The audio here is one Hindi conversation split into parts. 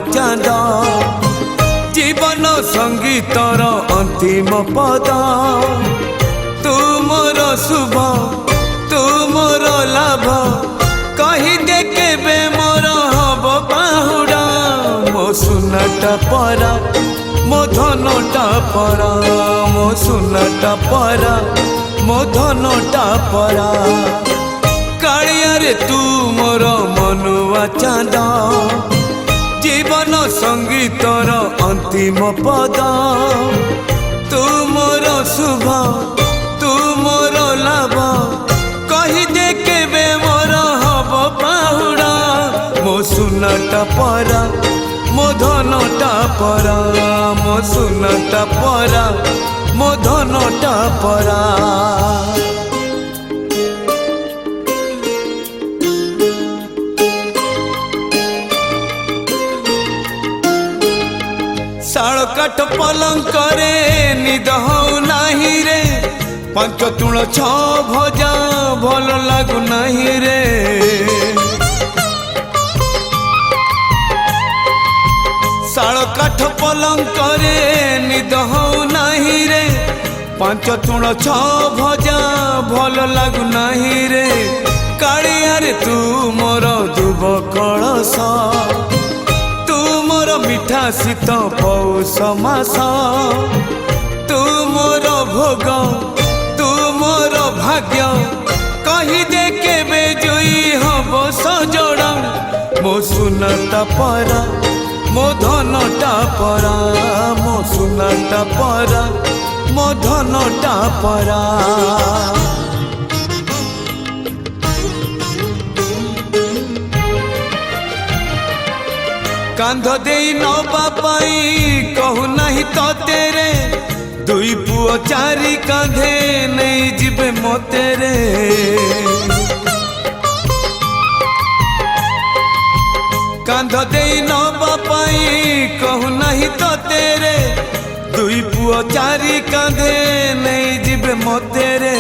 चांद जीवन संगीतर अंतिम पद तू मोर शुभ तू मोर लाभ कही दे केबे मोर हब बाहुड़ा मो सुनाटा परा मो धनटा परा मो सुनाटा परा मो धनटा परा कालिया रे तू मोर मनुआ चांद जीवन संगीतर अंतिम पद तू मोर शुभ तू मोर लाभ कही दे केबे मोर हब बाहुड़ा मो सुनाटा परा मो धनटा परा मो सुनाटा परा मो धनटा परा शाल काठ पलंक रे निद हऊ नाही रे पंच तुण छ भजा भल लागु नाही रे शाल काठ पलंक रे निद हऊ नाही रे पंच तुण छ भजा भल लागु नाही रे कालिया रे तू मोर दुब कलश मिठा शीत पौष मास तू मोर भोग तू मोर भाग्य कही दे केबे जोई हब सजड़ा मो सुनाटा परा मो धनटा परा मो सुनाटा परा मो धनटा परा कांध दे नबा पाई कहू नहीं तो तेरे दुई पुओ चारि कांधे नहीं जीवे मोते रे कांध दे नबा पाई कहू नहीं तो तेरे दुई पुओ चारि कांधे नहीं जीवे मोते रे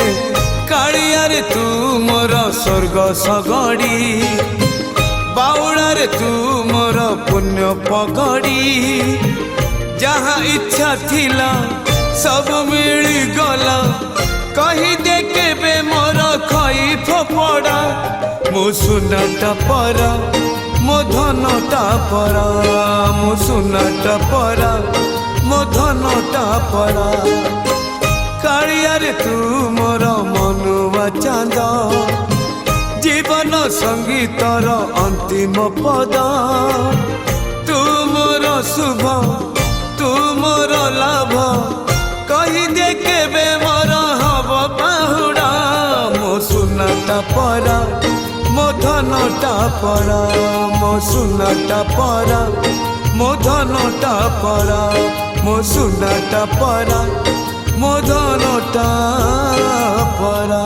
कालिया रे तू मोर स्वर्ग सगड़ी बाउला रे तू मोर पुण्य पगड़ी जहाँ इच्छा थिला सब मिली गला कही दे केबे मोर खई फोपड़ा मो सुनाटा परा मो धनटा परा मो सुनाटा परा मो धनटा परा कालिया रे तू मोर मनुआ चांद जीवन संगीतर अंतिम पद तू मोर शुभ तू मोर लाभ कही दे केबे मोर हब बाहुड़ा मो सुनाटा परा मो धनटा परा मो सुनाटा परा मो धनटा परा मो सुनाटा परा मो धनटा परा।